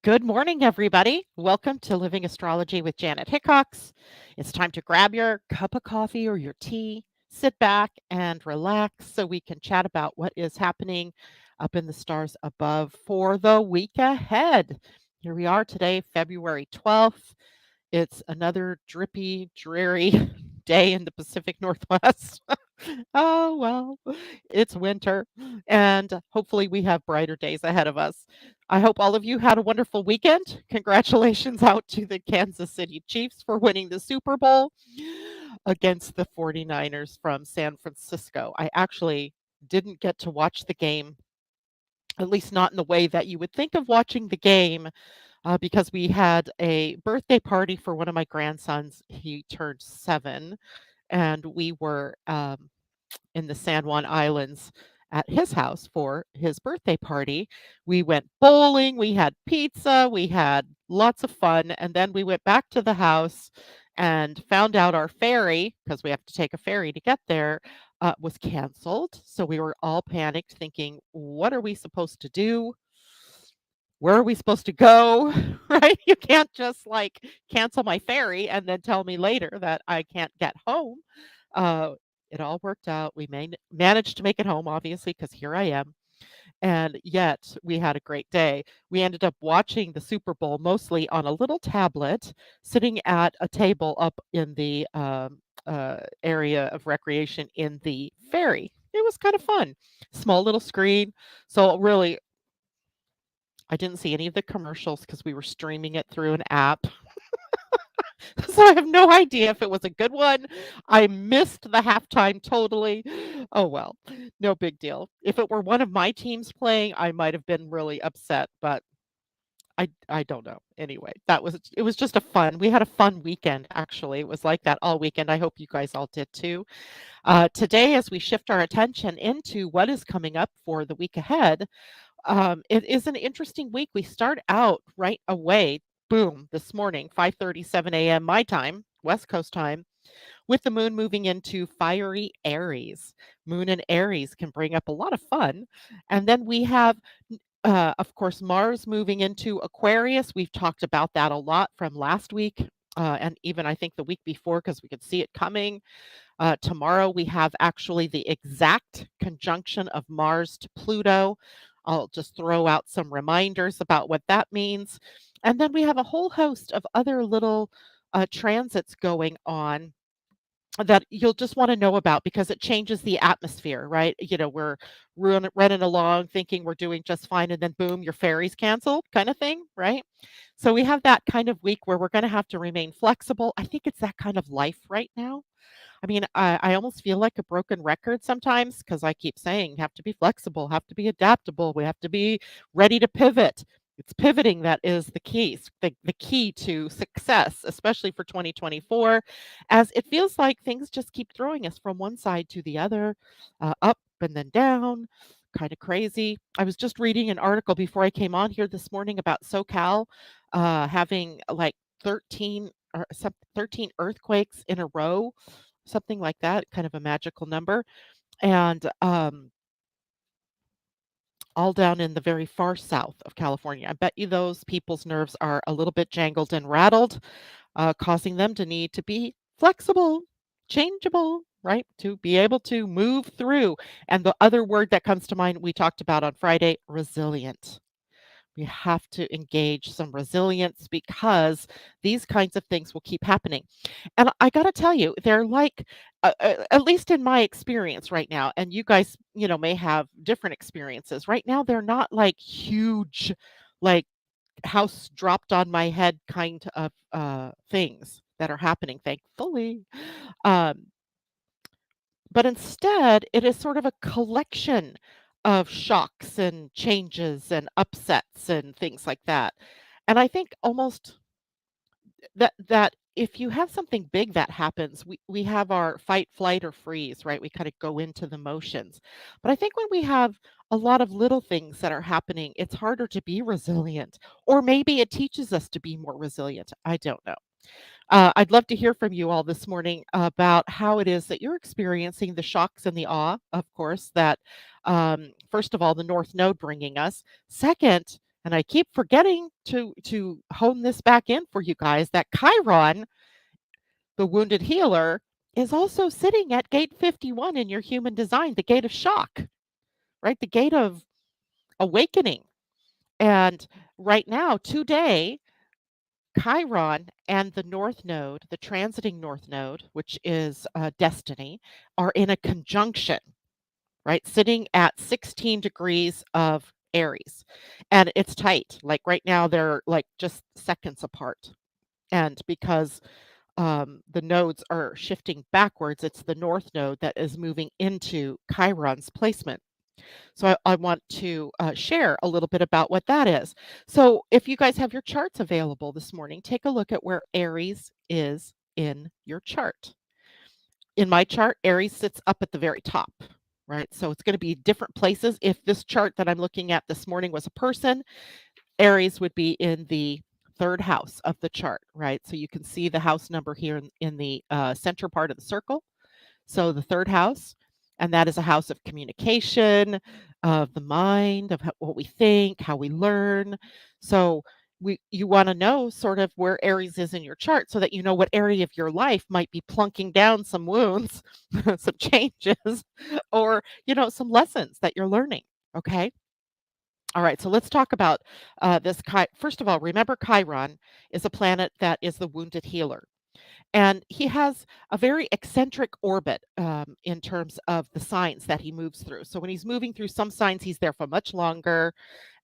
Good morning, everybody. Welcome to Living Astrology with Janet Hickox. It's time to grab your cup of coffee or your tea, sit back and relax so we can chat about what is happening up in the stars above for the week ahead. Here we are today, February 12th. It's another drippy, dreary day in the Pacific Northwest. Oh, well, it's winter, and hopefully we have brighter days ahead of us. I hope all of you had a wonderful weekend. Congratulations out to the Kansas City Chiefs for winning the Super Bowl against the 49ers from San Francisco. I actually didn't get to watch the game, at least not in the way that you would think of watching the game, because we had a birthday party for one of my grandsons. He turned 7, and we were in the San Juan Islands at his house for his birthday party. We went bowling, we had pizza, we had lots of fun, and then we went back to the house and found out our ferry, because we have to take a ferry to get there, was canceled. So we were all panicked, thinking, what are we supposed to do? Where are we supposed to go? Right? You can't just like cancel my ferry and then tell me later that I can't get home. Uh, it all worked out. We managed to make it home, obviously, because here I am. And yet we had a great day. We ended up watching the Super Bowl mostly on a little tablet, sitting at a table up in the area of recreation in the ferry. It was kind of fun. Small little screen. So, really, I didn't see any of the commercials because we were streaming it through an app. So I have no idea if it was a good one. I missed the halftime totally. Oh well, no big deal. If it were one of my teams playing, I might have been really upset, but I don't know. Anyway, it was just a fun. We had a fun weekend actually. It was like that all weekend. I hope you guys all did too. Today, as we shift our attention into what is coming up for the week ahead, it is an interesting week. We start out right away, boom, this morning, 5:37 a.m. my time, West Coast time, with the moon moving into fiery Aries. Moon and Aries can bring up a lot of fun. And then we have, of course, Mars moving into Aquarius. We've talked about that a lot from last week. And even I think the week before, because we could see it coming. Tomorrow, we have actually the exact conjunction of Mars to Pluto. I'll just throw out some reminders about what that means. And then we have a whole host of other little transits going on that you'll just want to know about because it changes the atmosphere, right? We're running along thinking we're doing just fine, and then boom, your ferry's canceled, kind of thing, right? So we have that kind of week where we're going to have to remain flexible. I think it's that kind of life right now. I mean, I almost feel like a broken record sometimes because I keep saying have to be flexible, have to be adaptable, we have to be ready to pivot. It's pivoting that is the the key to success, especially for 2024, as it feels like things just keep throwing us from one side to the other, up and then down, kind of crazy. I was just reading an article before I came on here this morning about SoCal having like 13 or 13 earthquakes in a row, something like that, kind of a magical number, and, all down in the very far south of California. I bet you those people's nerves are a little bit jangled and rattled, causing them to need to be flexible, changeable, right? To be able to move through. And the other word that comes to mind we talked about on Friday, resilient. We have to engage some resilience because these kinds of things will keep happening. And I got to tell you, they're like, at least in my experience right now, and you guys, may have different experiences. Right now, they're not like huge, like house dropped on my head kind of things that are happening, thankfully. Um, but instead, it is sort of a collection of shocks and changes and upsets and things like that. And I think almost that if you have something big that happens, we have our fight, flight, or freeze, right? We kind of go into the motions. But I think when we have a lot of little things that are happening, it's harder to be resilient. Or maybe it teaches us to be more resilient. I don't know. I'd love to hear from you all this morning about how it is that you're experiencing the shocks and the awe, of course, that first of all, the North Node bringing us. Second, And I keep forgetting to hone this back in for you guys that Chiron, the wounded healer, is also sitting at gate 51 in your human design, the gate of shock, right? The gate of awakening. And right now, today, Chiron and the North Node, the transiting North Node, which is destiny, are in a conjunction, right? Sitting at 16 degrees of Aries. And it's tight. Like right now, they're like just seconds apart. And because the nodes are shifting backwards, it's the North Node that is moving into Chiron's placement. So I want to share a little bit about what that is. So if you guys have your charts available this morning, take a look at where Aries is in your chart. In my chart, Aries sits up at the very top, right? So it's going to be different places. If this chart that I'm looking at this morning was a person, Aries would be in the third house of the chart, right? So you can see the house number here in the center part of the circle. So the third house, and that is a house of communication, of the mind, of what we think, how we learn. So you want to know sort of where Aries is in your chart so that you know what area of your life might be plunking down some wounds, some changes, or some lessons that you're learning. Okay. All right, so let's talk about this. First of all, remember Chiron is a planet that is the wounded healer. And he has a very eccentric orbit in terms of the signs that he moves through. So when he's moving through some signs, he's there for much longer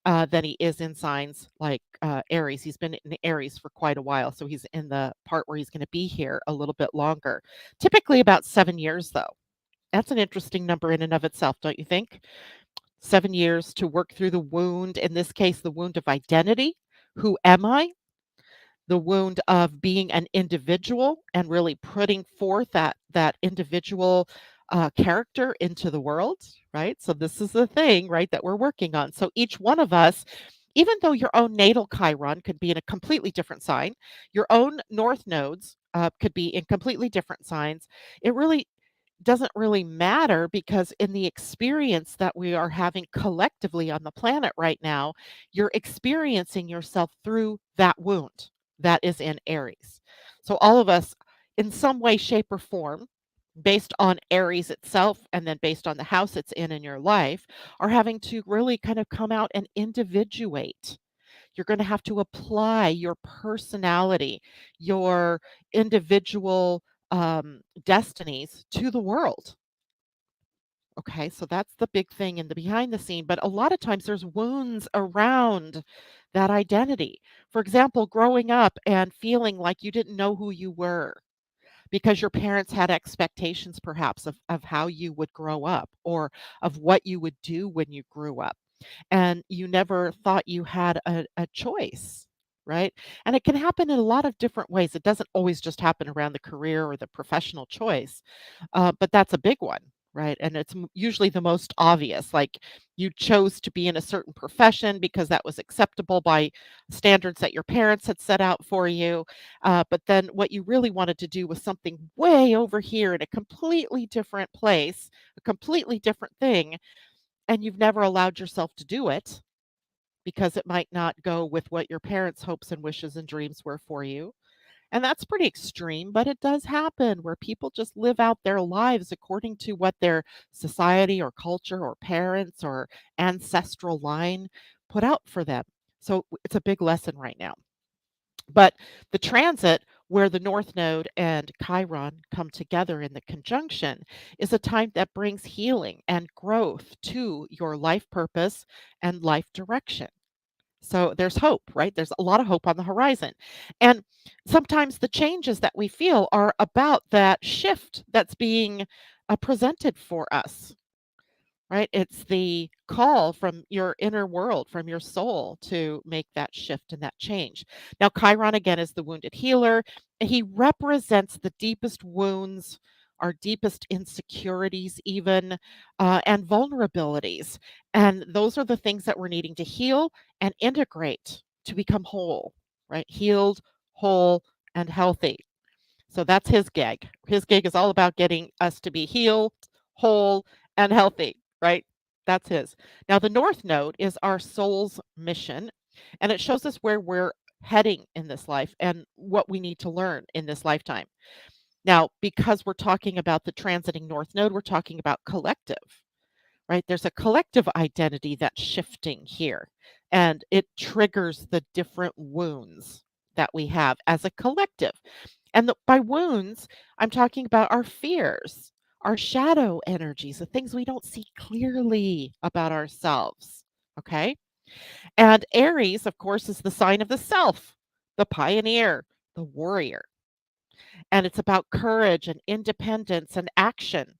than he is in signs like Aries. He's been in Aries for quite a while. So he's in the part where he's going to be here a little bit longer. Typically about 7 years, though. That's an interesting number in and of itself, don't you think? 7 years to work through the wound, in this case, the wound of identity. Who am I? The wound of being an individual and really putting forth that individual character into the world, right? So this is the thing, right, that we're working on. So each one of us, even though your own natal Chiron could be in a completely different sign, your own north nodes could be in completely different signs. It really doesn't really matter because in the experience that we are having collectively on the planet right now, you're experiencing yourself through that wound that is in Aries. So all of us in some way, shape, or form, based on Aries itself and then based on the house it's in your life, are having to really kind of come out and individuate. You're going to have to apply your personality, your individual destinies to the world. Okay, so that's the big thing in the behind the scene. But a lot of times there's wounds around that identity. For example, growing up and feeling like you didn't know who you were because your parents had expectations perhaps of how you would grow up or of what you would do when you grew up and you never thought you had a choice, right? And it can happen in a lot of different ways. It doesn't always just happen around the career or the professional choice, but that's a big one. Right. And it's usually the most obvious. Like you chose to be in a certain profession because that was acceptable by standards that your parents had set out for you. But then what you really wanted to do was something way over here in a completely different place, a completely different thing and you've never allowed yourself to do it because it might not go with what your parents' hopes and wishes and dreams were for you. And that's pretty extreme, but it does happen where people just live out their lives according to what their society or culture or parents or ancestral line put out for them. So it's a big lesson right now. But the transit where the North Node and Chiron come together in the conjunction is a time that brings healing and growth to your life purpose and life direction. So there's hope, right? There's a lot of hope on the horizon. And sometimes the changes that we feel are about that shift that's being presented for us. Right? It's the call from your inner world, from your soul to make that shift and that change. Now, Chiron again is the wounded healer. He represents the deepest wounds, our deepest insecurities, even, and vulnerabilities. And those are the things that we're needing to heal and integrate to become whole, right? Healed, whole, and healthy. So that's his gig. His gig is all about getting us to be healed, whole, and healthy, right? That's his. Now, the North Node is our soul's mission. And it shows us where we're heading in this life and what we need to learn in this lifetime. Now, because we're talking about the transiting North Node, we're talking about collective, right? There's a collective identity that's shifting here, and it triggers the different wounds that we have as a collective. And by wounds, I'm talking about our fears, our shadow energies, the things we don't see clearly about ourselves. Okay. And Aries, of course, is the sign of the self, the pioneer, the warrior. And it's about courage and independence and action.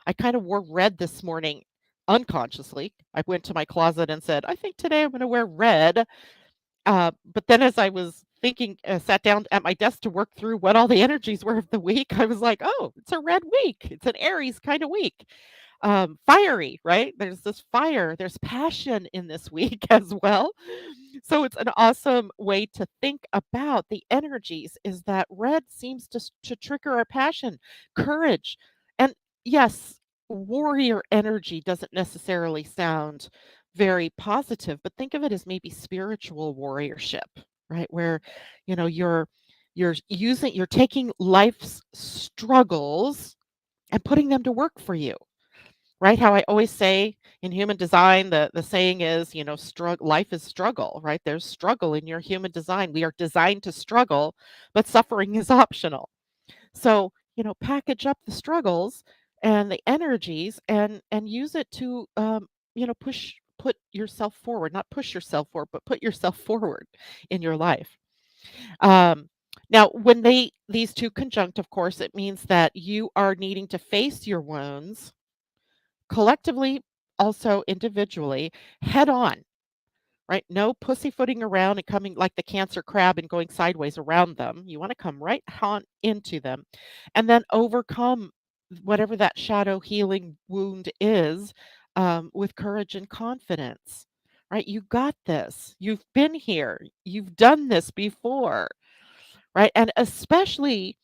I kind of wore red this morning unconsciously. I went to my closet and said, I think today I'm going to wear red. But then as I was thinking, sat down at my desk to work through what all the energies were of the week, I was like, oh, it's a red week. It's an Aries kind of week. Fiery, right? There's this fire, there's passion in this week as well. So it's an awesome way to think about the energies is that red seems to trigger our passion, courage. And yes, warrior energy doesn't necessarily sound very positive, but think of it as maybe spiritual warriorship, right? Where, you're taking life's struggles and putting them to work for you. Right? How I always say in human design, the saying is, life is struggle, right? There's struggle in your human design. We are designed to struggle, but suffering is optional. So, package up the struggles and the energies and use it to put yourself forward, not push yourself forward, but put yourself forward in your life. Um, now, when these two conjunct, of course, it means that you are needing to face your wounds collectively, also individually, head on, right? No pussyfooting around and coming like the cancer crab and going sideways around them. You want to come right on into them and then overcome whatever that shadow healing wound is with courage and confidence, right? You got this. You've been here. You've done this before, right? And especially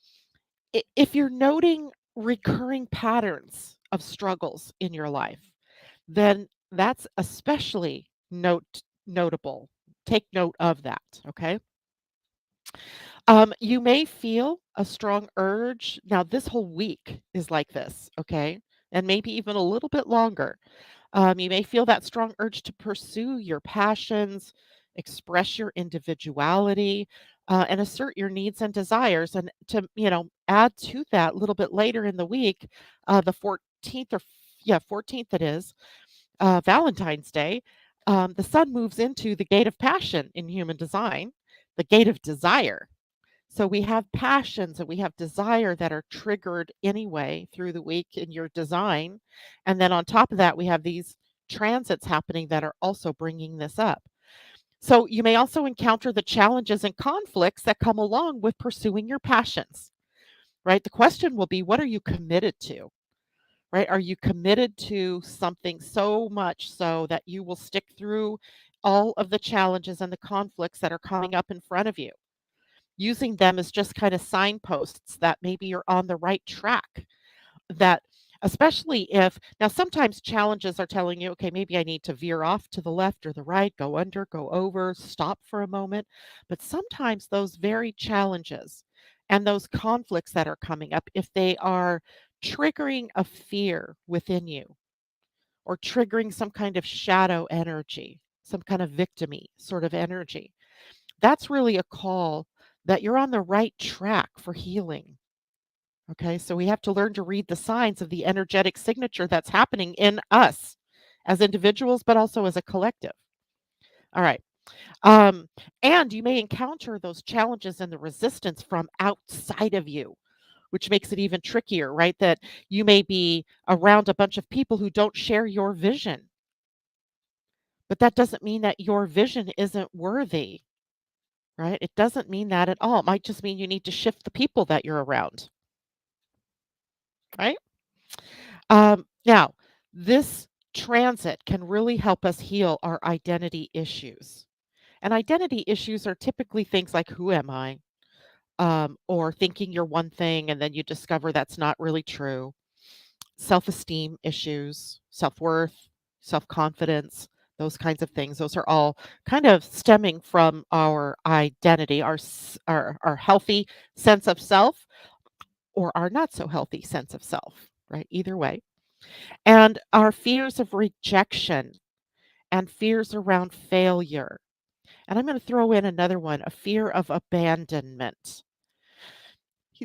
if you're noting recurring patterns of struggles in your life, then that's especially notable. Take note of that, okay? You may feel a strong urge. Now, this whole week is like this, okay? And maybe even a little bit longer. You may feel that strong urge to pursue your passions, express your individuality, and assert your needs and desires. And to, add to that a little bit later in the week, the 14th or yeah, 14th it is, Valentine's Day, the sun moves into the gate of passion in human design, the gate of desire. So we have passions and we have desire that are triggered anyway through the week in your design. And then on top of that, we have these transits happening that are also bringing this up. So you may also encounter the challenges and conflicts that come along with pursuing your passions, right? The question will be, what are you committed to? Right? Are you committed to something so much so that you will stick through all of the challenges and the conflicts that are coming up in front of you, using them as just kind of signposts that maybe you're on the right track? That especially if now sometimes challenges are telling you, okay, maybe I need to veer off to the left or the right, go under, go over, stop for a moment. But sometimes those very challenges and those conflicts that are coming up, if they are triggering a fear within you or triggering some kind of shadow energy, some kind of victimy sort of energy, that's really a call that you're on the right track for healing. Okay, so we have to learn to read the signs of the energetic signature that's happening in us as individuals, but also as a collective. All right. Um, and you may encounter those challenges and the resistance from outside of you, which makes it even trickier, right? That you may be around a bunch of people who don't share your vision, but that doesn't mean that your vision isn't worthy, right? It doesn't mean that at all. It might just mean you need to shift the people that you're around, right? Now, this transit can really help us heal our identity issues. And identity issues are typically things like, who am I? Or thinking you're one thing and then you discover that's not really true. Self esteem issues, self worth, self confidence, those kinds of things. Those are all kind of stemming from our identity, our healthy sense of self or our not so healthy sense of self, right? Either way. And our fears of rejection and fears around failure. And I'm going to throw in another one, a fear of abandonment.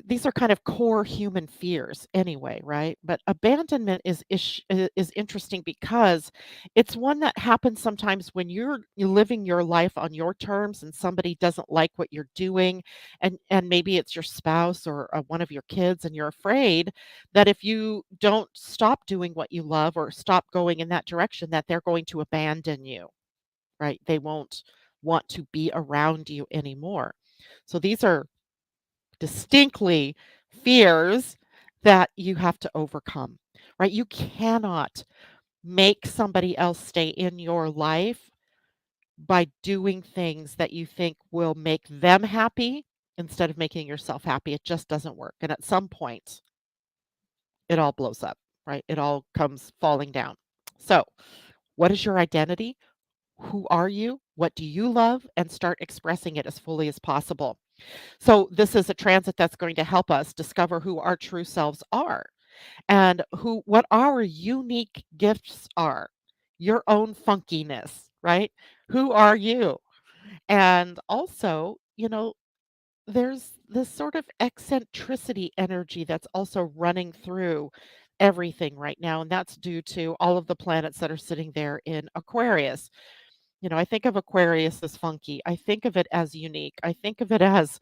These are kind of core human fears anyway, right? But abandonment is interesting because it's one that happens sometimes when you're living your life on your terms and somebody doesn't like what you're doing, and maybe it's your spouse or one of your kids, and you're afraid that if you don't stop doing what you love or stop going in that direction, that they're going to abandon you, right? They won't want to be around you anymore. So these are distinctly fears that you have to overcome, right? You cannot make somebody else stay in your life by doing things that you think will make them happy instead of making yourself happy. It just doesn't work. And at some point, it all blows up, right? It all comes falling down. So, what is your identity? Who are you? What do you love? And start expressing it as fully as possible. So this is a transit that's going to help us discover who our true selves are and who what our unique gifts are. Your own funkiness, right? Who are you? And also, there's this sort of eccentricity energy that's also running through everything right now, and that's due to all of the planets that are sitting there in Aquarius. I think of Aquarius as funky. I think of it as unique. I think of it as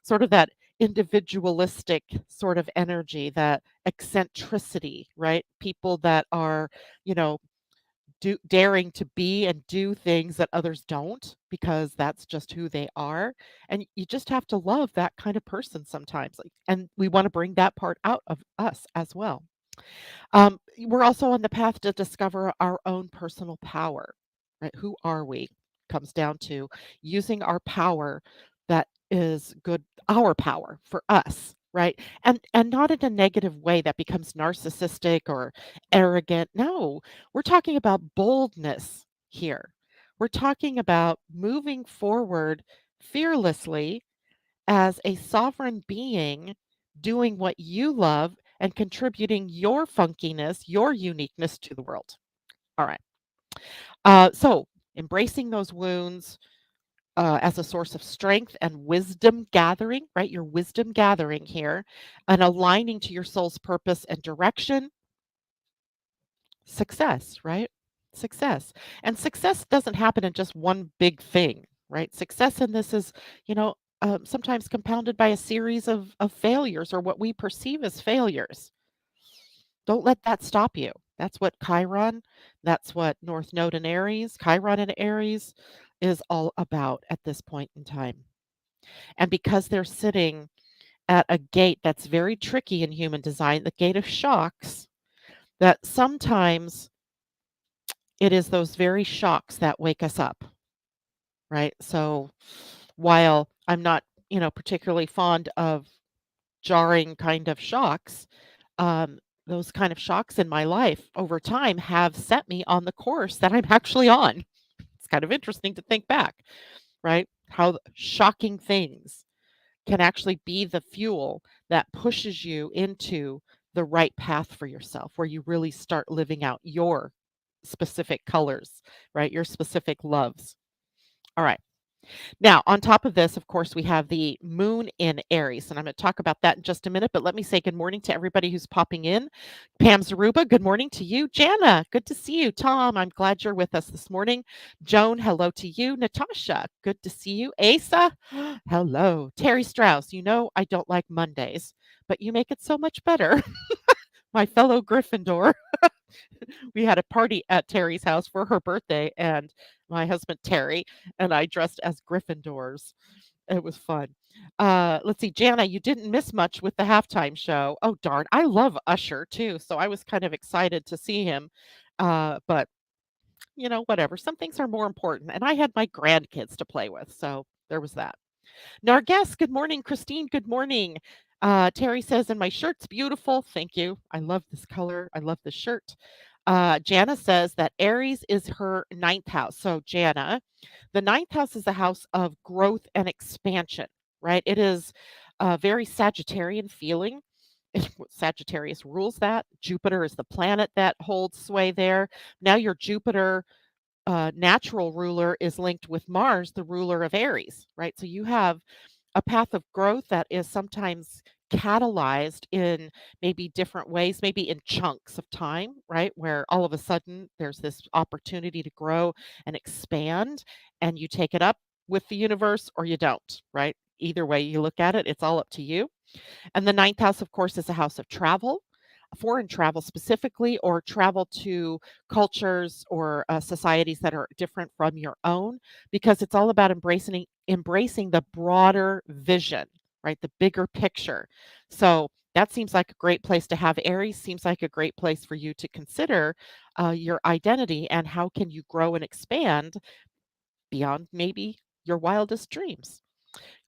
sort of that individualistic sort of energy, that eccentricity, right? People that are, you know, daring to be and do things that others don't because that's just who they are. And you just have to love that kind of person sometimes. And we want to bring that part out of us as well. We're also on the path to discover our own personal power, right? Who are we? Comes down to using our power that is good, our power for us, right? And not in a negative way that becomes narcissistic or arrogant. No, we're talking about boldness here. We're talking about moving forward fearlessly as a sovereign being, doing what you love and contributing your funkiness, your uniqueness to the world. All right. So embracing those wounds as a source of strength and wisdom gathering, right? Your wisdom gathering here and aligning to your soul's purpose and direction. Success, right? Success. And success doesn't happen in just one big thing, right? Success in this is, sometimes compounded by a series of failures or what we perceive as failures. Don't let that stop you. That's what Chiron, that's what North Node in Aries, Chiron in Aries is all about at this point in time. And because they're sitting at a gate that's very tricky in human design, the gate of shocks, that sometimes it is those very shocks that wake us up, right? So while I'm not, particularly fond of jarring kind of shocks, um, those kind of shocks in my life over time have set me on the course that I'm actually on. It's kind of interesting to think back, right? How shocking things can actually be the fuel that pushes you into the right path for yourself, where you really start living out your specific colors, right? Your specific loves. All right. Now, on top of this, of course, we have the moon in Aries, and I'm going to talk about that in just a minute. But let me say good morning to everybody who's popping in. Pam Zaruba, good morning to you. Jana, good to see you. Tom, I'm glad you're with us this morning. Joan, hello to you. Natasha, good to see you. Asa, hello. Terry Strauss, I don't like Mondays, but you make it so much better. My fellow Gryffindor. We had a party at Terry's house for her birthday, and my husband Terry and I dressed as Gryffindors. It was fun. Let's see, Jana, you didn't miss much with the halftime show. Oh darn, I love Usher too, so I was kind of excited to see him. But whatever. Some things are more important, and I had my grandkids to play with, so there was that. Narges, good morning. Christine, good morning. Terry says, and my shirt's beautiful. Thank you. I love this color. I love this shirt. Jana says that Aries is her ninth house. So, Jana, the ninth house is a house of growth and expansion, right? It is a very Sagittarian feeling. Sagittarius rules that. Jupiter is the planet that holds sway there. Now, your Jupiter natural ruler is linked with Mars, the ruler of Aries, right? So, you have a path of growth that is sometimes catalyzed in maybe different ways, maybe in chunks of time, right? Where all of a sudden there's this opportunity to grow and expand, and you take it up with the universe or you don't, right? Either way you look at it, it's all up to you. And the ninth house, of course, is a house of travel, foreign travel specifically, or travel to cultures or societies that are different from your own, because it's all about embracing the broader vision, right? The bigger picture. So that seems like a great place to have. Aries seems like a great place for you to consider your identity and how can you grow and expand beyond maybe your wildest dreams.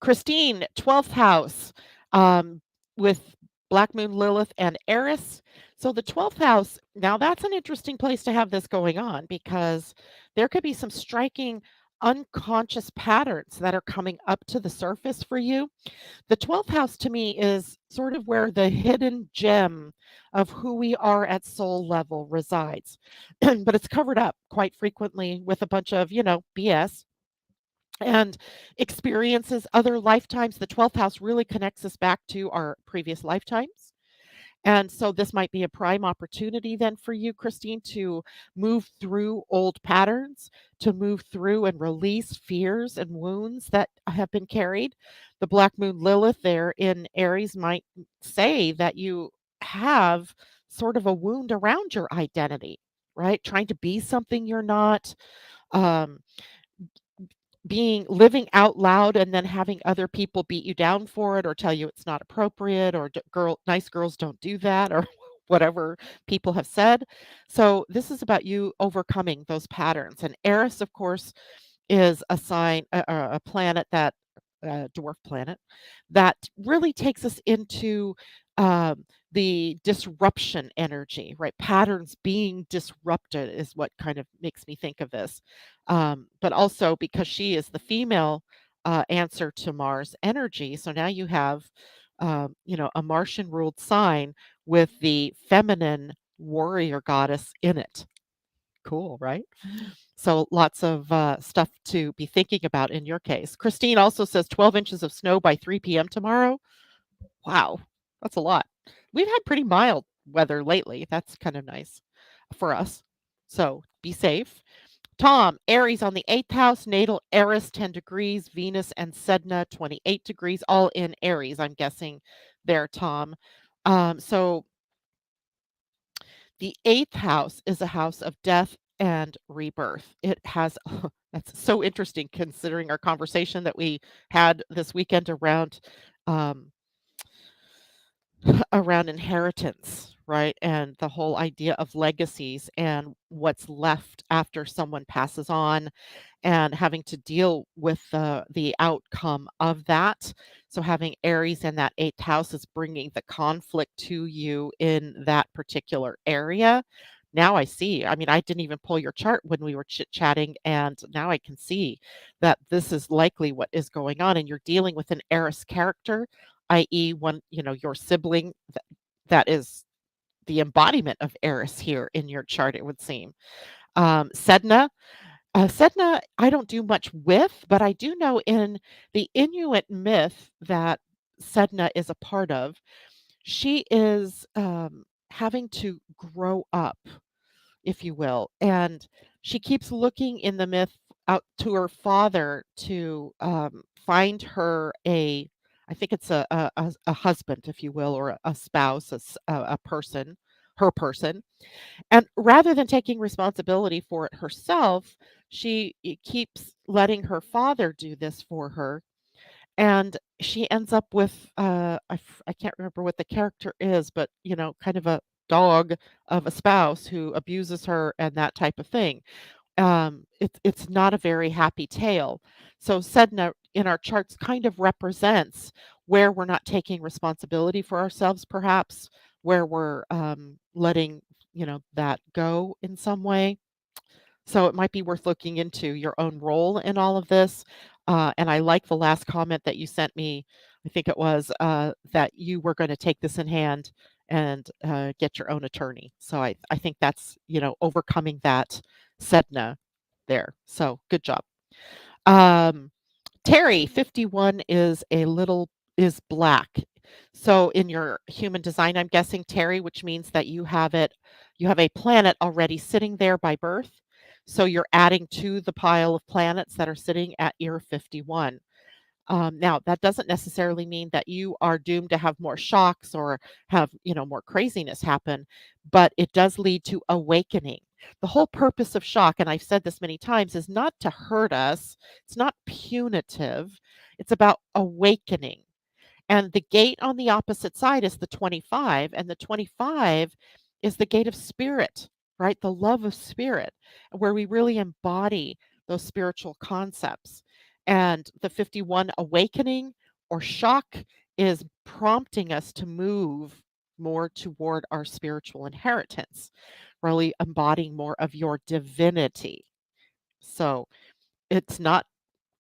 Christine, 12th house, um, with Black Moon, Lilith, and Eris. So the 12th house, now that's an interesting place to have this going on because there could be some striking unconscious patterns that are coming up to the surface for you. The 12th house to me is sort of where the hidden gem of who we are at soul level resides. But it's covered up quite frequently with a bunch of, BS and experiences, other lifetimes. The 12th house really connects us back to our previous lifetimes. And so this might be a prime opportunity then for you, Christine, to move through old patterns, to move through and release fears and wounds that have been carried. The Black Moon Lilith there in Aries might say that you have sort of a wound around your identity, right? Trying to be something you're not. Um, living out loud and then having other people beat you down for it or tell you it's not appropriate or nice girls don't do that or whatever people have said. So this is about you overcoming those patterns. And Eris, of course, is a sign, a planet that dwarf planet that really takes us into the disruption energy, right? Patterns being disrupted is what kind of makes me think of this. But also because she is the female answer to Mars energy. So now you have, a Martian ruled sign with the feminine warrior goddess in it. Cool, right? So lots of stuff to be thinking about in your case. Christine also says 12 inches of snow by 3 p.m. tomorrow. Wow, that's a lot. We've had pretty mild weather lately. That's kind of nice for us. So be safe. Tom, Aries on the eighth house, natal Eris 10 degrees, Venus and Sedna 28 degrees, all in Aries, I'm guessing there, Tom. So the eighth house is a house of death and rebirth. It has, that's so interesting considering our conversation that we had this weekend um, around inheritance, right? And the whole idea of legacies and what's left after someone passes on and having to deal with the outcome of that. So having Aries in that eighth house is bringing the conflict to you in that particular area. Now I see. I mean, I didn't even pull your chart when we were chit-chatting, and now I can see that this is likely what is going on, and you're dealing with an Eris character, i.e., one, your sibling that is the embodiment of Eris here in your chart, it would seem. Sedna, Sedna, I don't do much with, but I do know in the Inuit myth that Sedna is a part of, she is having to grow up, if you will. And she keeps looking in the myth out to her father to find her I think it's a husband, if you will, or a spouse, a person, her person. And rather than taking responsibility for it herself, she keeps letting her father do this for her. And she ends up with, I can't remember what the character is, but, kind of a dog of a spouse who abuses her and that type of thing. It's not a very happy tale. So Sedna in our charts kind of represents where we're not taking responsibility for ourselves, perhaps, where we're letting that go in some way. So it might be worth looking into your own role in all of this. And I like the last comment that you sent me. I think it was that you were going to take this in hand and get your own attorney. So I think that's, overcoming that sedna there. So good job. Um, Terry, 51 is black. So in your human design, I'm guessing, Terry, which means that you have a planet already sitting there by birth. So you're adding to the pile of planets that are sitting at year 51. Now, that doesn't necessarily mean that you are doomed to have more shocks or have, more craziness happen, but it does lead to awakening. The whole purpose of shock, and I've said this many times, is not to hurt us. It's not punitive. It's about awakening. And the gate on the opposite side is the 25, and the 25 is the gate of spirit, right? The love of spirit, where we really embody those spiritual concepts. And the 51 awakening or shock is prompting us to move more toward our spiritual inheritance, really embodying more of your divinity. So it's not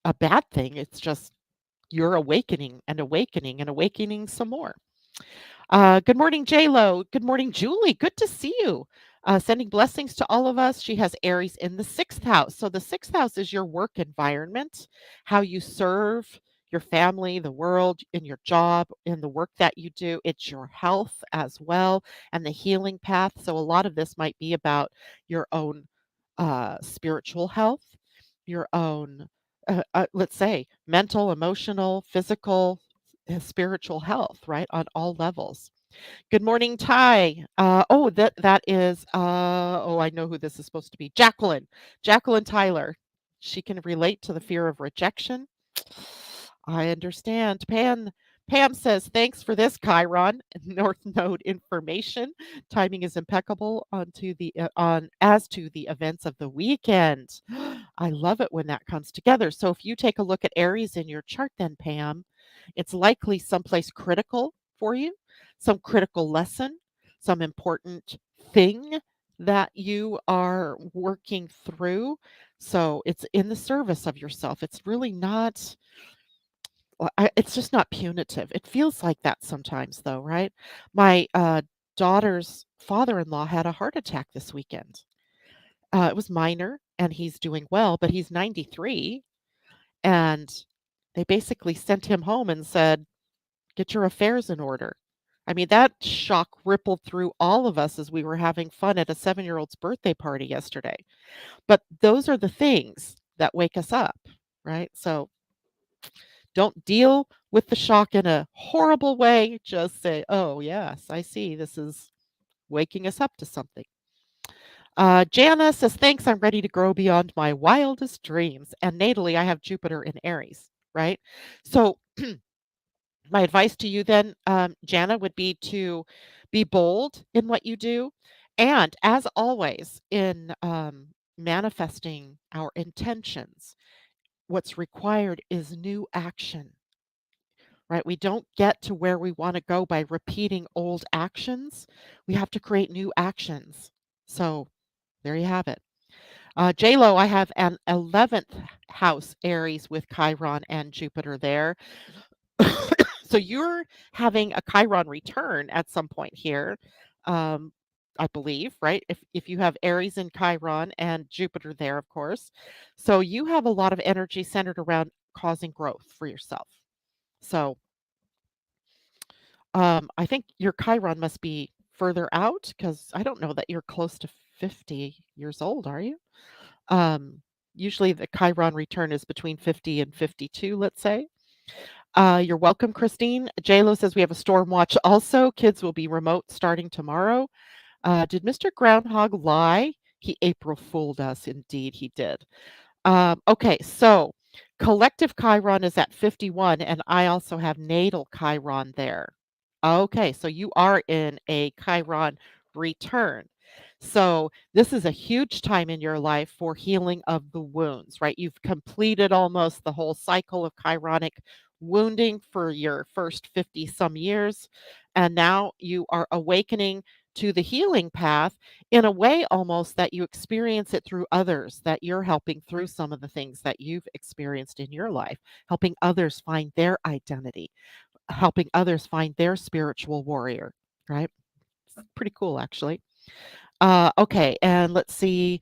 a bad thing. It's just you're awakening and awakening and awakening some more. Good morning, Lo. Good morning, Julie. Good to see you. Sending blessings to all of us. She has Aries in the sixth house. So the sixth house is your work environment, how you serve your family, the world, in your job, in the work that you do. It's your health as well and the healing path. So a lot of this might be about your own spiritual health, your own, let's say, mental, emotional, physical, spiritual health, right? On all levels. Good morning, Ty. Oh, that is. Oh, I know who this is supposed to be. Jacqueline. Jacqueline Tyler. She can relate to the fear of rejection. I understand. Pam says, thanks for this, Chiron. North Node information. Timing is impeccable on as to the events of the weekend. I love it when that comes together. So if you take a look at Aries in your chart, then Pam, it's likely someplace critical for you, some critical lesson, some important thing that you are working through. So it's in the service of yourself. It's really not it's just not punitive. It feels like that sometimes, though, right? My daughter's father-in-law had a heart attack this weekend. It was minor, and he's doing well, but he's 93, and they basically sent him home and said, "Get your affairs in order." I mean, that shock rippled through all of us as we were having fun at a 7-year-old's birthday party yesterday. But those are the things that wake us up, right? So don't deal with the shock in a horrible way. Just say, oh, yes, I see. This is waking us up to something. Jana says, thanks. I'm ready to grow beyond my wildest dreams. And natally, I have Jupiter in Aries, right? So, my advice to you then, Jana, would be to be bold in what you do. And as always, in manifesting our intentions, what's required is new action, right? We don't get to where we want to go by repeating old actions. We have to create new actions. So there you have it. Lo, I have an 11th house Aries with Chiron and Jupiter there. So you're having a Chiron return at some point here, I believe, right? If you have Aries and Chiron and Jupiter there, of course. So you have a lot of energy centered around causing growth for yourself. So I think your Chiron must be further out because I don't know that you're close to 50 years old, are you? Um, Usually the Chiron return is between 50 and 52, let's say. You're welcome, Christine. JLo says we have a storm watch also. Kids will be remote starting tomorrow. Did Mr. Groundhog lie? He April fooled us. Indeed, he did. Okay, so collective Chiron is at 51, and I also have natal Chiron there. Okay, so you are in a Chiron return. So this is a huge time in your life for healing of the wounds, right? You've completed almost the whole cycle of chironic wounding for your first 50 some years, and now you are awakening to the healing path in a way almost that you experience it through others, that you're helping through some of the things that you've experienced in your life, helping others find their identity, helping others find their spiritual warrior, right? It's pretty cool, actually. Okay, and let's see.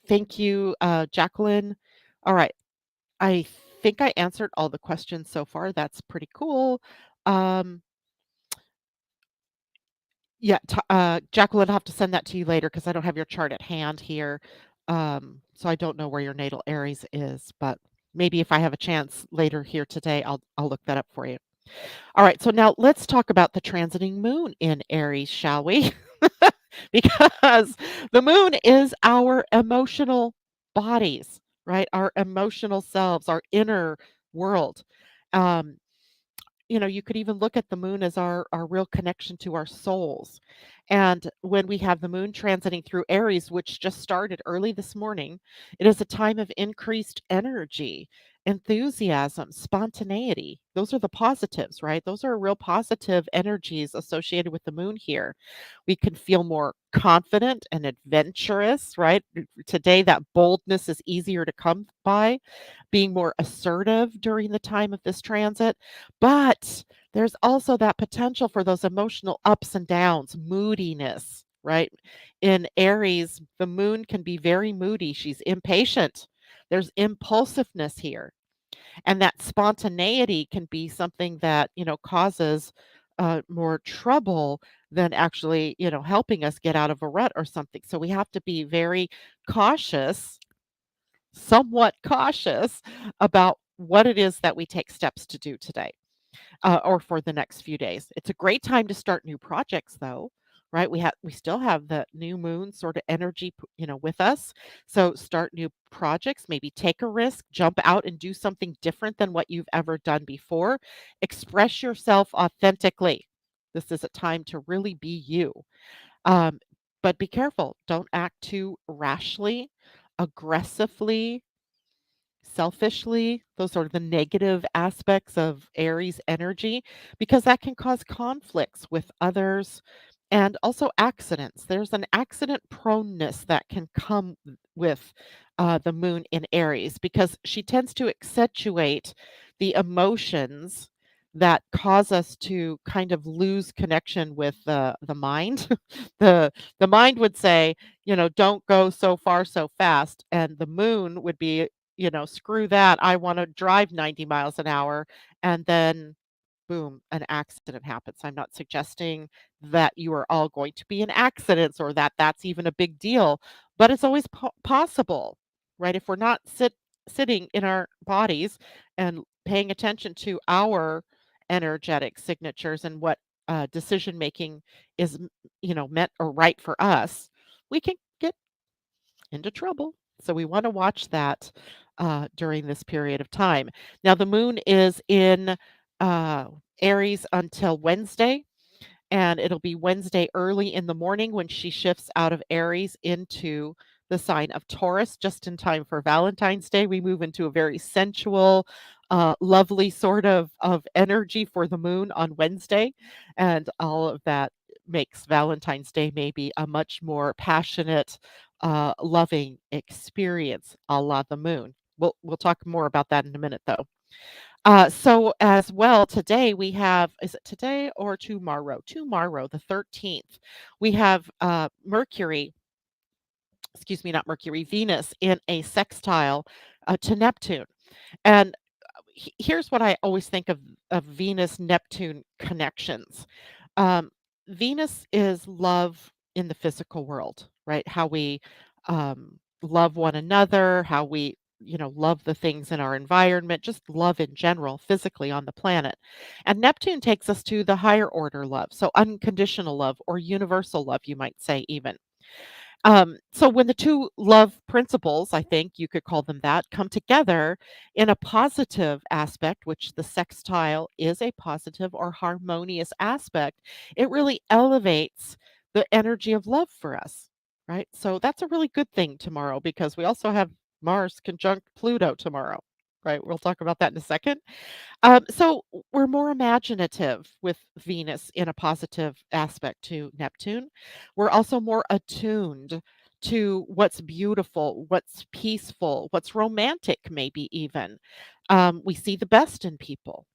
Thank you, Jacqueline. All right, I think I answered all the questions so far. That's pretty cool. Um, yeah, Jacqueline, I'll have to send that to you later because I don't have your chart at hand here. So I don't know where your natal Aries is, but maybe if I have a chance later here today, I'll look that up for you. All right, so now let's talk about the transiting moon in Aries, shall we? Because the moon is our emotional bodies, right? Our emotional selves, our inner world. Um, you could even look at the moon as our real connection to our souls. And when we have the moon transiting through Aries, which just started early this morning, it is a time of increased energy, enthusiasm, spontaneity. Those are the positives, right? Those are real positive energies associated with the moon here. We can feel more confident and adventurous, right? Today, that boldness is easier to come by, being more assertive during the time of this transit. But there's also that potential for those emotional ups and downs, moodiness, right? In Aries, the moon can be very moody. She's impatient. There's impulsiveness here. And that spontaneity can be something that, causes more trouble than actually, helping us get out of a rut or something. So we have to be very cautious, somewhat cautious about what it is that we take steps to do today or for the next few days. It's a great time to start new projects though, right? We still have the new moon sort of energy, with us. So start new projects, maybe take a risk, jump out and do something different than what you've ever done before. Express yourself authentically. This is a time to really be you. Um, but be careful. Don't act too rashly, aggressively, selfishly. Those are the negative aspects of Aries energy because that can cause conflicts with others and also accidents. There's an accident proneness that can come with the moon in Aries because she tends to accentuate the emotions that cause us to kind of lose connection with the mind. The mind would say, don't go so far so fast, and the moon would be, screw that. I want to drive 90 miles an hour. And then, boom, an accident happens. I'm not suggesting that you are all going to be in accidents or that that's even a big deal, but it's always possible, right? If we're not sitting in our bodies and paying attention to our energetic signatures and what decision making is, meant or right for us, we can get into trouble. So we want to watch that during this period of time. Now, the moon is in uh, Aries until Wednesday, and it'll be Wednesday early in the morning when she shifts out of Aries into the sign of Taurus, just in time for Valentine's Day. We move into a very sensual, lovely sort of energy for the moon on Wednesday, and all of that makes Valentine's Day maybe a much more passionate, loving experience a la the moon. We'll talk more about that in a minute, though. So as well, today we have, is it today or tomorrow? Tomorrow, the 13th, we have Mercury, excuse me, not Mercury, Venus in a sextile to Neptune. And here's what I always think of Venus Neptune connections. Um, Venus is love in the physical world, right? How we love one another, how we, love the things in our environment, just love in general, physically on the planet. And Neptune takes us to the higher order love, so unconditional love or universal love, you might say, even. So when the two love principles, I think you could call them that, come together in a positive aspect, which the sextile is a positive or harmonious aspect, it really elevates the energy of love for us, right? So that's a really good thing tomorrow because we also have Mars conjunct Pluto tomorrow. right? We'll talk about that in a second. So we're more imaginative with Venus in a positive aspect to Neptune. We're also more attuned to what's beautiful, what's peaceful, what's romantic, maybe even. We see the best in people.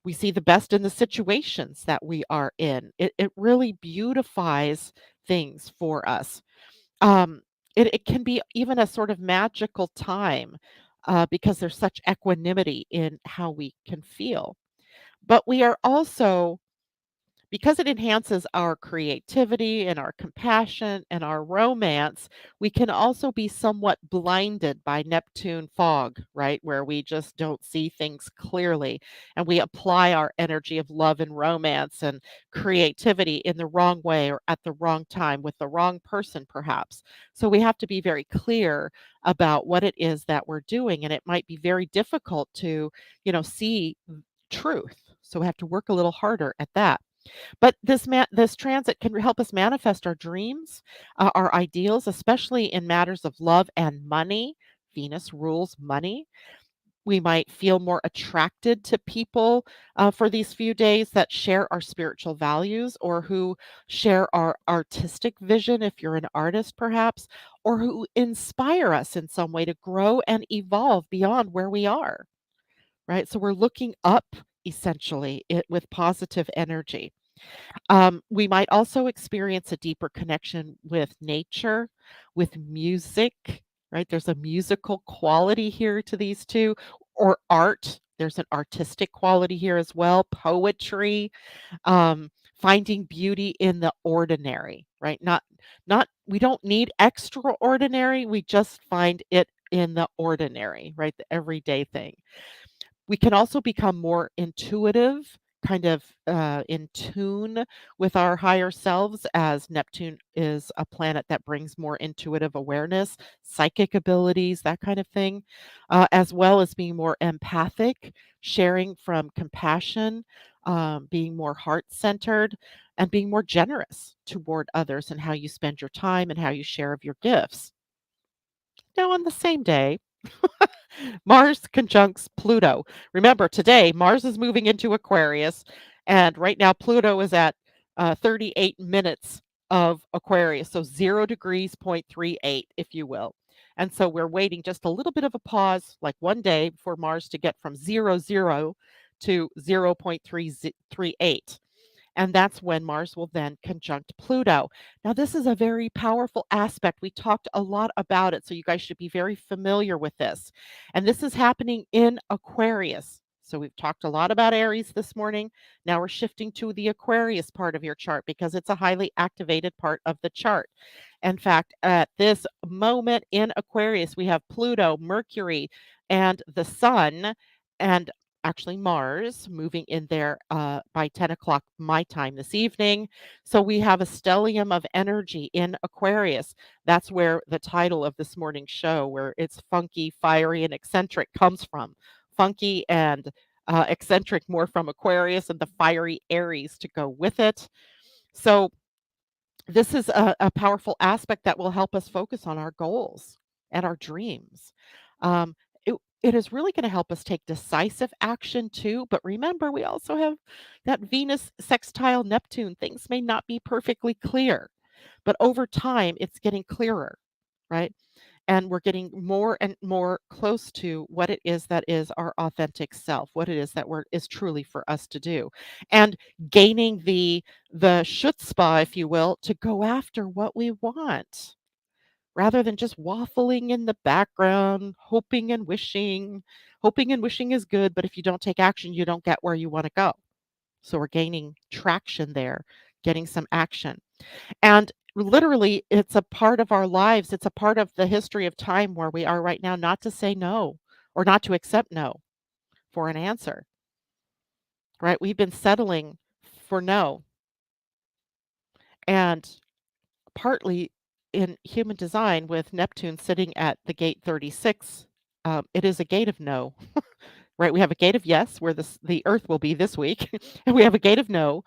We see the best in the situations that we are in. It really beautifies things for us. Um, it can be even a sort of magical time because there's such equanimity in how we can feel. But we are also, because it enhances our creativity and our compassion and our romance, we can also be somewhat blinded by Neptune fog, right? Where we just don't see things clearly and we apply our energy of love and romance and creativity in the wrong way or at the wrong time with the wrong person, perhaps. So we have to be very clear about what it is that we're doing. And it might be very difficult to, see truth. So we have to work a little harder at that. But this transit can help us manifest our dreams, our ideals, especially in matters of love and money. Venus rules money. We might feel more attracted to people for these few days that share our spiritual values or who share our artistic vision, if you're an artist, perhaps, or who inspire us in some way to grow and evolve beyond where we are, right? So we're looking up essentially with positive energy. We might also experience a deeper connection with nature, with music, right? There's a musical quality here to these two, or art. There's an artistic quality here as well, poetry, finding beauty in the ordinary, right? Not we don't need extraordinary, we just find it in the ordinary, right? The everyday thing. We can also become more intuitive, kind of in tune with our higher selves, as Neptune is a planet that brings more intuitive awareness, psychic abilities, that kind of thing, as well as being more empathic, sharing from compassion, being more heart centered, and being more generous toward others and how you spend your time and how you share of your gifts. Now, on the same day, Mars conjuncts Pluto. Remember, today Mars is moving into Aquarius, and right now Pluto is at 38 minutes of Aquarius, so 0 degrees, 0.38, if you will. And so we're waiting just a little bit of a pause, like one day, for Mars to get from 00 to 0.338. And that's when Mars will then conjunct Pluto. Now, this is a very powerful aspect. We talked a lot about it, so you guys should be very familiar with this. And this is happening in Aquarius. So we've talked a lot about Aries this morning. Now we're shifting to the Aquarius part of your chart because it's a highly activated part of the chart. In fact, at this moment in Aquarius, we have Pluto, Mercury, and the Sun, and actually Mars moving in there by 10 o'clock my time this evening. So we have a stellium of energy in Aquarius. That's where the title of this morning's show, where it's funky, fiery, and eccentric, comes from. Funky and eccentric more from Aquarius, and the fiery Aries to go with it. So this is a powerful aspect that will help us focus on our goals and our dreams. Um, it is really going to help us take decisive action too. But remember, we also have that Venus sextile Neptune. Things may not be perfectly clear, but over time, it's getting clearer, right? And we're getting more and more close to what it is that is our authentic self, what it is that is truly for us to do, and gaining the chutzpah, if you will, to go after what we want rather than just waffling in the background, hoping and wishing. Hoping and wishing is good, but if you don't take action, you don't get where you want to go. So we're gaining traction there, getting some action. And literally, it's a part of our lives. It's a part of the history of time where we are right now, not to say no or not to accept no for an answer, right? We've been settling for no. And partly in human design, with Neptune sitting at the gate 36, it is a gate of no, right? We have a gate of yes, where the Earth will be this week, and we have a gate of no,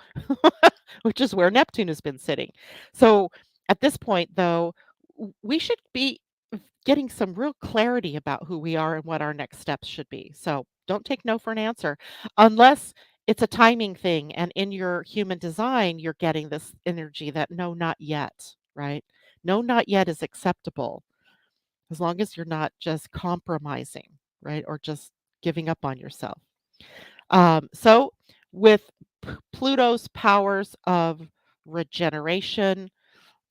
which is where Neptune has been sitting. So at this point, though, we should be getting some real clarity about who we are and what our next steps should be. So don't take no for an answer unless it's a timing thing. And in your human design, you're getting this energy that no, not yet, right? No, not yet is acceptable as long as you're not just compromising, right? Or just giving up on yourself. So, with Pluto's powers of regeneration,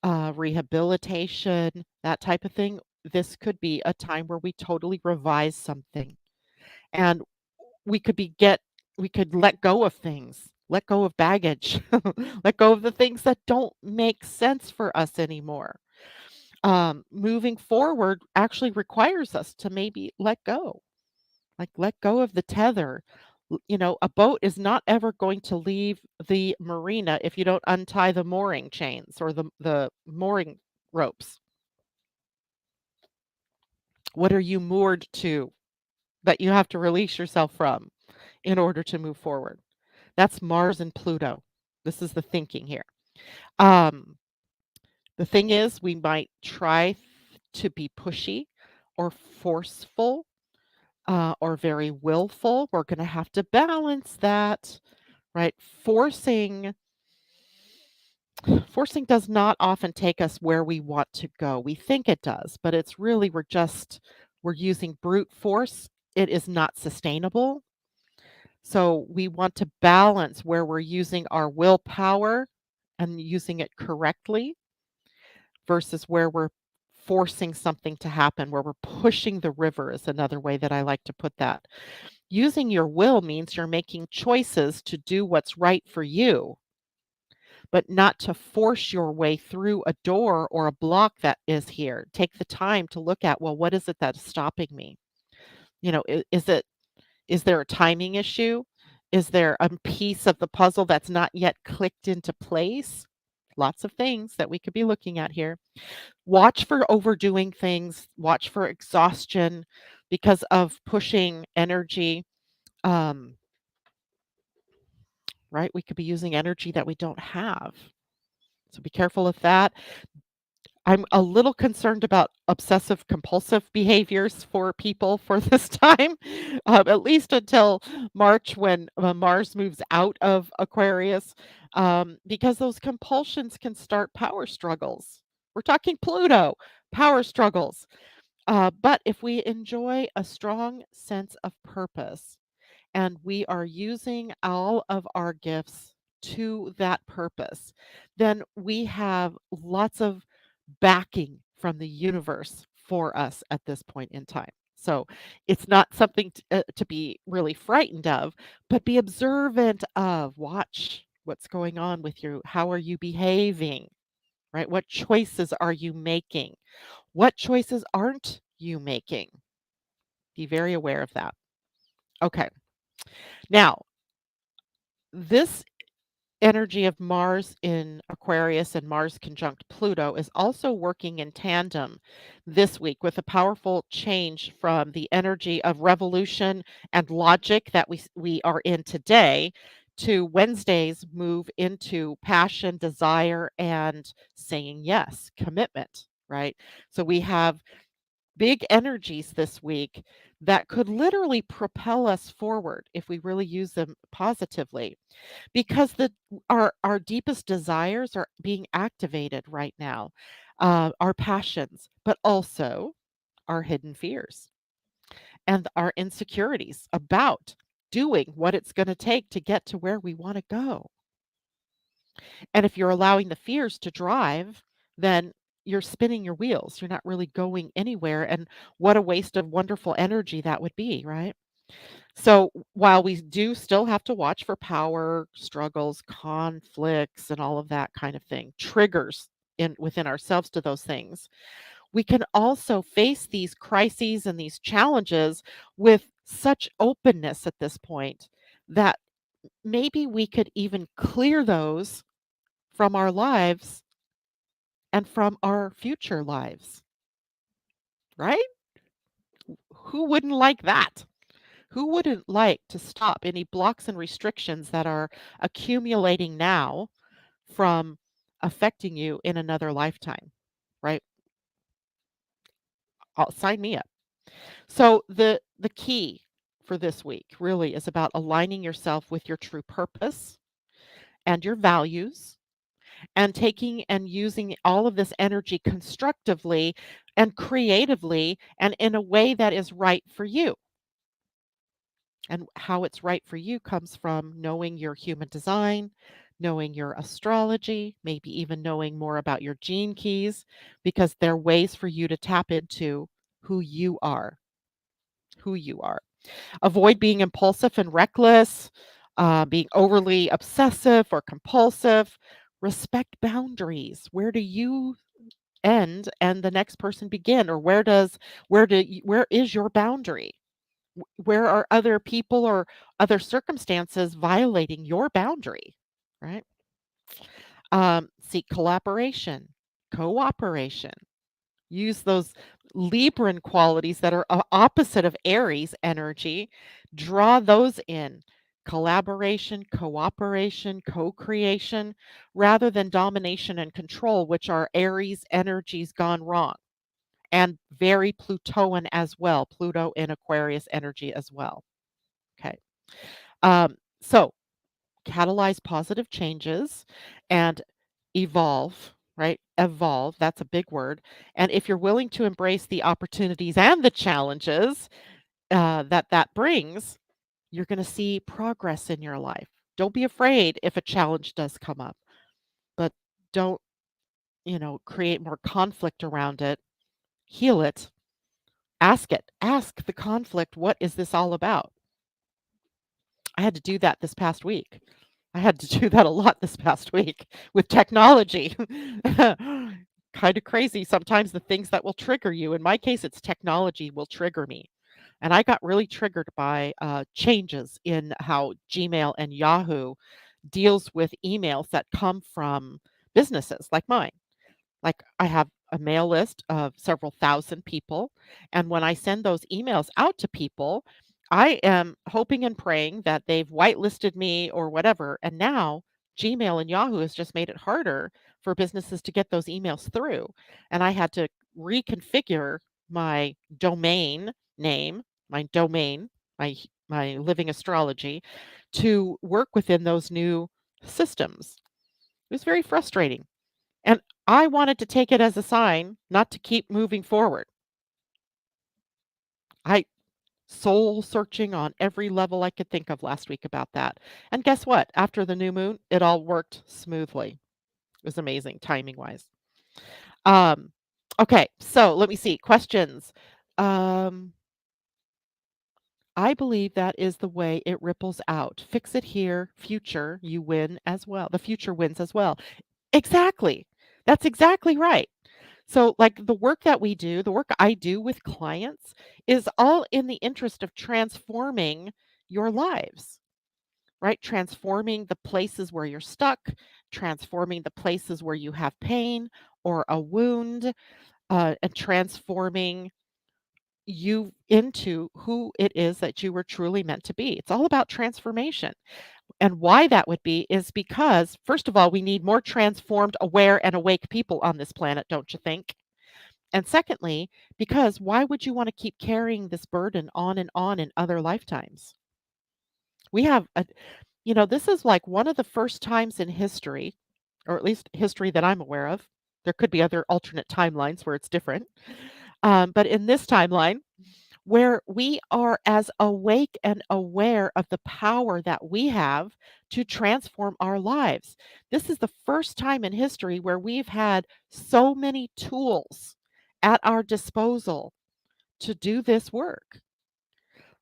rehabilitation, that type of thing, this could be a time where we totally revise something, and we could be get we could let go of things, let go of baggage, let go of the things that don't make sense for us anymore. Moving forward actually requires us to maybe let go, like let go of the tether. A boat is not ever going to leave the marina if you don't untie the mooring chains or the mooring ropes. What are you moored to that you have to release yourself from in order to move forward? That's Mars and Pluto. This is the thinking here. Um, the thing is, we might try to be pushy or forceful or very willful. We're going to have to balance that, right? Forcing does not often take us where we want to go. We think it does, but it's really we're using brute force. It is not sustainable. So we want to balance where we're using our willpower and using it correctly versus where we're forcing something to happen, where we're pushing the river is another way that I like to put that. Using your will means you're making choices to do what's right for you, but not to force your way through a door or a block that is here. Take the time to look at, well, what is it that's stopping me? Is there a timing issue? Is there a piece of the puzzle that's not yet clicked into place? Lots of things that we could be looking at here. Watch for overdoing things, watch for exhaustion because of pushing energy. Um, right? We could be using energy that we don't have. So be careful of that. I'm a little concerned about obsessive compulsive behaviors for people for this time, at least until March when Mars moves out of Aquarius, because those compulsions can start power struggles. We're talking Pluto, power struggles. But if we enjoy a strong sense of purpose and we are using all of our gifts to that purpose, then we have lots of backing from the universe for us at this point in time. So it's not something to be really frightened of, but be observant of. Watch what's going on with you. How are you behaving? Right? What choices are you making? What choices aren't you making? Be very aware of that. Okay. Now, this energy of Mars in Aquarius and Mars conjunct Pluto is also working in tandem this week with a powerful change from the energy of revolution and logic that we are in today to Wednesday's move into passion, desire, and saying yes, commitment, right? So we have big energies this week that could literally propel us forward if we really use them positively because our deepest desires are being activated right now, our passions, but also our hidden fears and our insecurities about doing what it's going to take to get to where we want to go. And if you're allowing the fears to drive, then you're spinning your wheels. You're not really going anywhere. And what a waste of wonderful energy that would be, right? So while we do still have to watch for power struggles, conflicts, and all of that kind of thing, triggers in within ourselves to those things, we can also face these crises and these challenges with such openness at this point that maybe we could even clear those from our lives and from our future lives, right? Who wouldn't like that? Who wouldn't like to stop any blocks and restrictions that are accumulating now from affecting you in another lifetime, right? Sign me up. So the key for this week really is about aligning yourself with your true purpose and your values, and taking and using all of this energy constructively and creatively and in a way that is right for you. And how it's right for you comes from knowing your human design, knowing your astrology, maybe even knowing more about your gene keys, because they're ways for you to tap into who you are, who you are. Avoid being impulsive and reckless, being overly obsessive or compulsive. Respect boundaries. Where do you end and the next person begin, or where is your boundary? Where are other people or other circumstances violating your boundary, right? Seek collaboration, cooperation. Use those Libran qualities that are opposite of Aries energy. Draw those in. Collaboration, cooperation, co-creation, rather than domination and control, which are Aries energies gone wrong, and very Plutoan as well. Pluto in Aquarius energy as well. Okay. So catalyze positive changes and evolve, right? Evolve, that's a big word. And if you're willing to embrace the opportunities and the challenges that brings, you're going to see progress in your life. Don't be afraid if a challenge does come up, but don't, create more conflict around it. Heal it. Ask it. Ask the conflict, what is this all about? I had to do that this past week. I had to do that a lot this past week with technology. Kind of crazy sometimes the things that will trigger you. In my case, it's technology will trigger me. And I got really triggered by changes in how Gmail and Yahoo deals with emails that come from businesses like mine. Like, I have a mail list of several thousand people, and when I send those emails out to people, I am hoping and praying that they've whitelisted me or whatever, and now Gmail and Yahoo has just made it harder for businesses to get those emails through, and I had to reconfigure my domain name, my domain, my Living Astrology, to work within those new systems. It was very frustrating. And I wanted to take it as a sign not to keep moving forward. I soul searching on every level I could think of last week about that. And guess what? After the new moon, it all worked smoothly. It was amazing timing wise. Um, okay, so let me see. Questions. Um, I believe that is the way it ripples out. Fix it here, future, you win as well. The future wins as well. Exactly. That's exactly right. So, like the work that we do, the work I do with clients is all in the interest of transforming your lives, right? Transforming the places where you're stuck, transforming the places where you have pain or a wound, and transforming you into who it is that you were truly meant to be. It's all about transformation. And why that would be is because, first of all, we need more transformed, aware, and awake people on this planet, don't you think? And secondly, because why would you want to keep carrying this burden on in other lifetimes? We have this is like one of the first times in history, or at least history that I'm aware of. There could be other alternate timelines where it's different. But in this timeline, where we are as awake and aware of the power that we have to transform our lives. This is the first time in history where we've had so many tools at our disposal to do this work,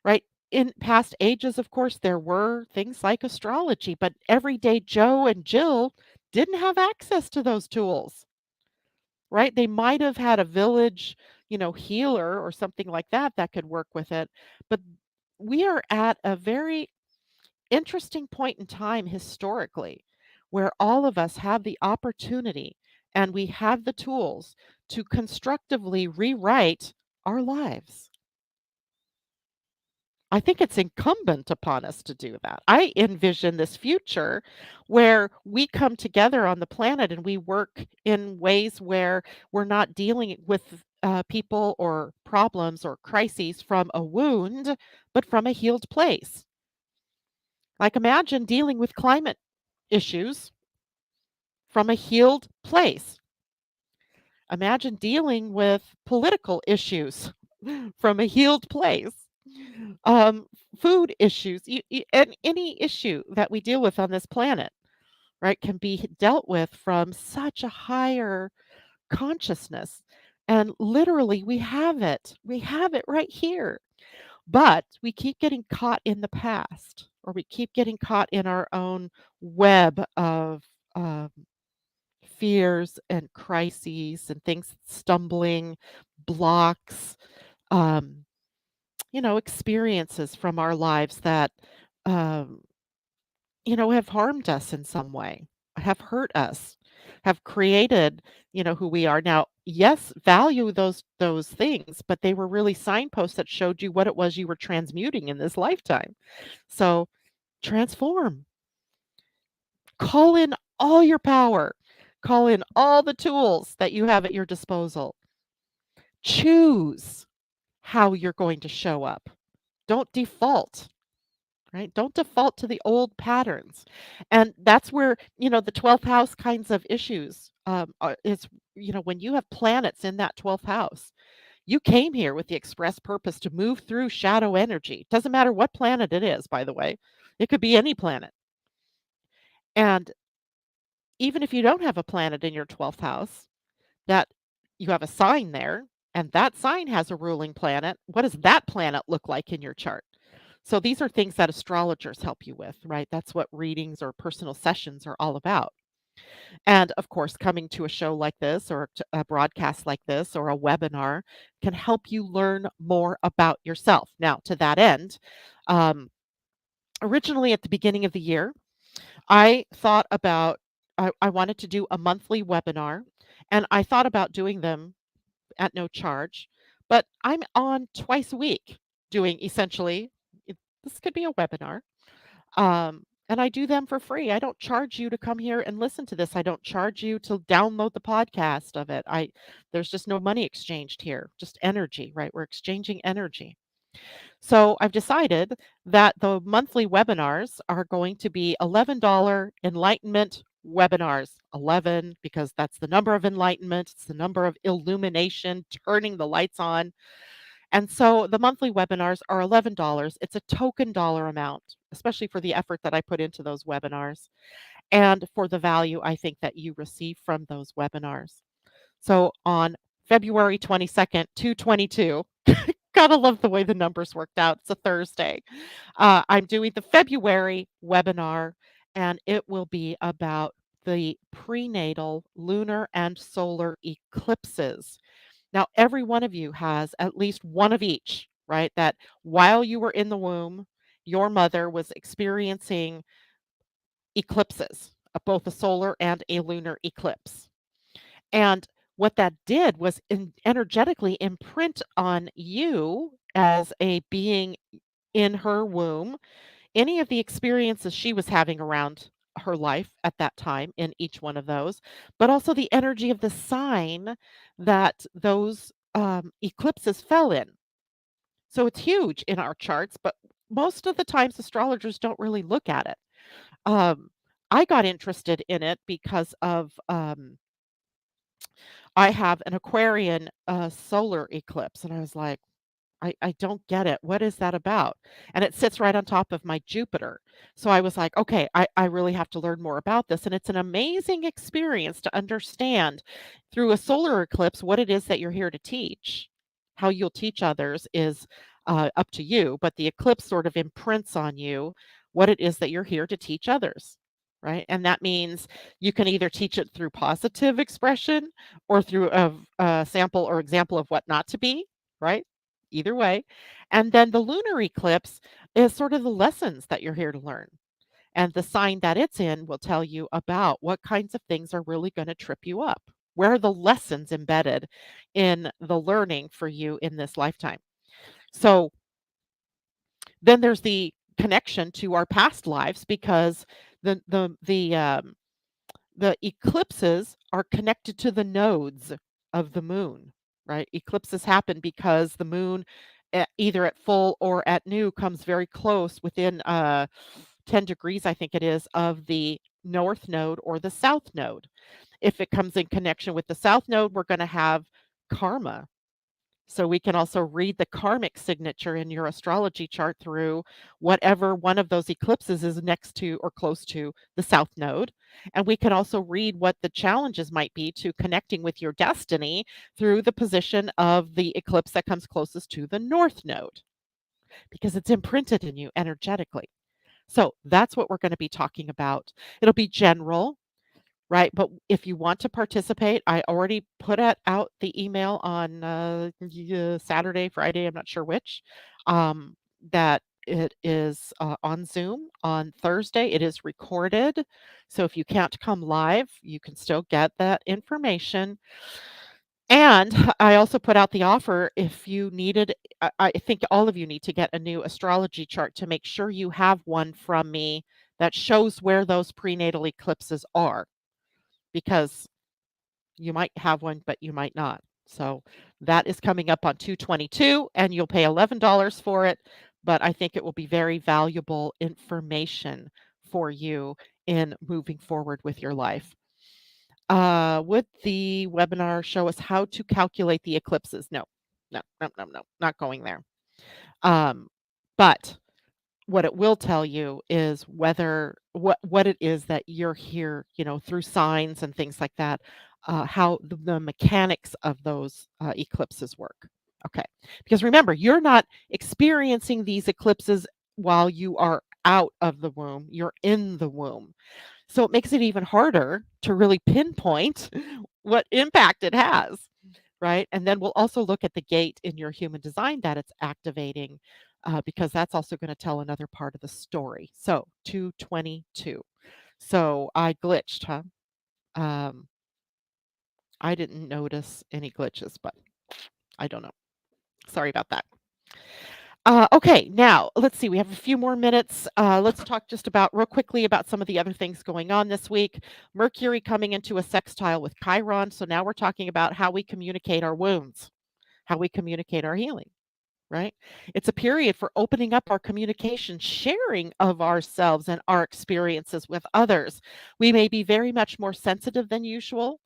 right? In past ages, of course, there were things like astrology, but everyday Joe and Jill didn't have access to those tools, right? They might have had a village, healer or something like that that could work with it. But we are at a very interesting point in time historically where all of us have the opportunity and we have the tools to constructively rewrite our lives. I think it's incumbent upon us to do that. I envision this future where we come together on the planet and we work in ways where we're not dealing with people or problems or crises from a wound, but from a healed place. Like imagine dealing with climate issues from a healed place. Imagine dealing with political issues from a healed place. Um, Food issues, and any issue that we deal with on this planet, right, can be dealt with from such a higher consciousness. And literally, we have it. We have it right here. But we keep getting caught in the past, or we keep getting caught in our own web of um, fears and crises and things stumbling, blocks, um, experiences from our lives that, um, have harmed us in some way, have hurt us, have created, who we are now. Yes, value those things, but they were really signposts that showed you what it was you were transmuting in this lifetime. So transform, call in all your power, call in all the tools that you have at your disposal. Choose how you're going to show up. Don't default, right? Don't default to the old patterns. And that's where, the 12th house kinds of issues is, when you have planets in that 12th house, you came here with the express purpose to move through shadow energy. Doesn't matter what planet it is, by the way, it could be any planet. And even if you don't have a planet in your 12th house, that you have a sign there, and that sign has a ruling planet. What does that planet look like in your chart? So these are things that astrologers help you with, right? That's what readings or personal sessions are all about. And of course, coming to a show like this or a broadcast like this or a webinar can help you learn more about yourself. Now, to that end, um, originally at the beginning of the year, I thought about I wanted to do a monthly webinar, and I thought about doing them at no charge, but I'm on twice a week doing essentially this could be a webinar. And I do them for free. I don't charge you to come here and listen to this. I don't charge you to download the podcast of it. There's just no money exchanged here, just energy, right? We're exchanging energy. So I've decided that the monthly webinars are going to be $11 enlightenment webinars. 11 because that's the number of enlightenment, it's the number of illumination, turning the lights on. And so the monthly webinars are $11. It's a token dollar amount, especially for the effort that I put into those webinars and for the value I think that you receive from those webinars. So on February 22nd, 222, gotta love the way the numbers worked out. It's a Thursday. I'm doing the February webinar, and it will be about the prenatal lunar and solar eclipses. Now, every one of you has at least one of each, right? That while you were in the womb, your mother was experiencing eclipses, both a solar and a lunar eclipse. And what that did was energetically imprint on you as a being in her womb any of the experiences she was having around her life at that time in each one of those, but also the energy of the sign that those eclipses fell in. So it's huge in our charts, but most of the times astrologers don't really look at it. Um, I got interested in it because of I have an Aquarian solar eclipse, and I was like, I don't get it. What is that about? And it sits right on top of my Jupiter. So I was like, okay, I really have to learn more about this. And it's an amazing experience to understand through a solar eclipse what it is that you're here to teach. How you'll teach others is up to you, but the eclipse sort of imprints on you what it is that you're here to teach others. Right. And that means you can either teach it through positive expression or through a sample or example of what not to be. Right, either way. And then the lunar eclipse is sort of the lessons that you're here to learn. And the sign that it's in will tell you about what kinds of things are really going to trip you up. Where are the lessons embedded in the learning for you in this lifetime? So then there's the connection to our past lives because the eclipses are connected to the nodes of the moon. right? Eclipses happen because the moon, either at full or at new, comes very close within 10 degrees, I think it is, of the north node or the south node. If it comes in connection with the south node, we're going to have karma. So we can also read the karmic signature in your astrology chart through whatever one of those eclipses is next to or close to the south node. And we can also read what the challenges might be to connecting with your destiny through the position of the eclipse that comes closest to the north node because it's imprinted in you energetically. So that's what we're going to be talking about. It'll be general, right? But if you want to participate, I already put it out the email on Saturday, Friday, I'm not sure which, that it is on Zoom on Thursday. It is recorded. So if you can't come live, you can still get that information. And I also put out the offer if you needed, I think all of you need to get a new astrology chart to make sure you have one from me that shows where those prenatal eclipses are, because you might have one, but you might not. So that is coming up on 2/22, and you'll pay $11 for it, but I think it will be very valuable information for you in moving forward with your life. Would the webinar show us how to calculate the eclipses? No, no, no, no, no, not going there. Um, but what it will tell you is whether what it is that you're here, through signs and things like that, how the mechanics of those eclipses work. Okay, because remember, you're not experiencing these eclipses while you are out of the womb; you're in the womb. So it makes it even harder to really pinpoint what impact it has, right? And then we'll also look at the gate in your human design that it's activating, because that's also going to tell another part of the story. So 222. So I glitched, huh? Um, I didn't notice any glitches, but I don't know. Sorry about that. Okay, now let's see. We have a few more minutes. Let's talk just about real quickly about some of the other things going on this week. Mercury coming into a sextile with Chiron. So now we're talking about how we communicate our wounds, how we communicate our healing, right? It's a period for opening up our communication, sharing of ourselves and our experiences with others. We may be very much more sensitive than usual.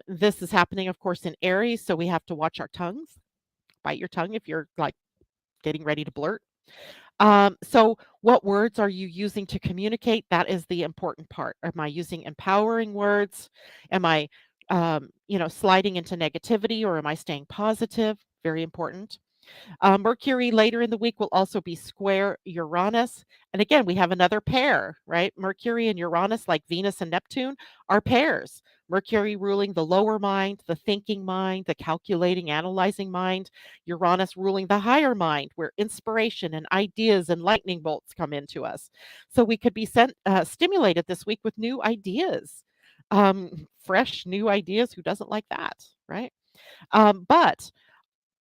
This is happening, of course, in Aries. So we have to watch our tongues. Bite your tongue if you're like getting ready to blurt. So what words are you using to communicate? That is the important part. Am I using empowering words? Am I, sliding into negativity, or am I staying positive? Very important. Mercury later in the week will also be square Uranus. And again, we have another pair, right? Mercury and Uranus, like Venus and Neptune, are pairs. Mercury ruling the lower mind, the thinking mind, the calculating, analyzing mind. Uranus ruling the higher mind, where inspiration and ideas and lightning bolts come into us. So we could be stimulated this week with new ideas, fresh new ideas. Who doesn't like that, right? But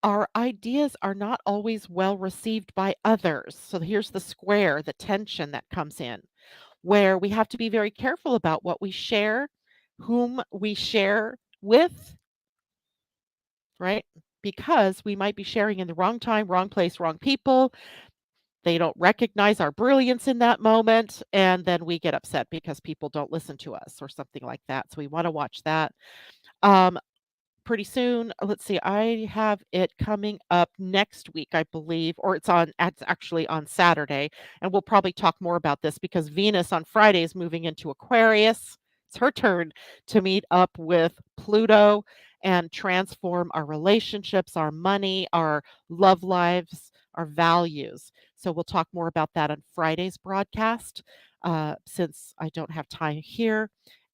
our ideas are not always well received by others. So here's the square, the tension that comes in, where we have to be very careful about what we share, whom we share with, right? Because we might be sharing in the wrong time, wrong place, wrong people. They don't recognize our brilliance in that moment. And then we get upset because people don't listen to us or something like that. So we want to watch that. Um, Pretty soon. Let's see, I have it coming up next week, I believe, or it's actually on Saturday, and we'll probably talk more about this because Venus on Friday is moving into Aquarius. It's her turn to meet up with Pluto and transform our relationships, our money, our love lives, our values. So we'll talk more about that on Friday's broadcast, since I don't have time here.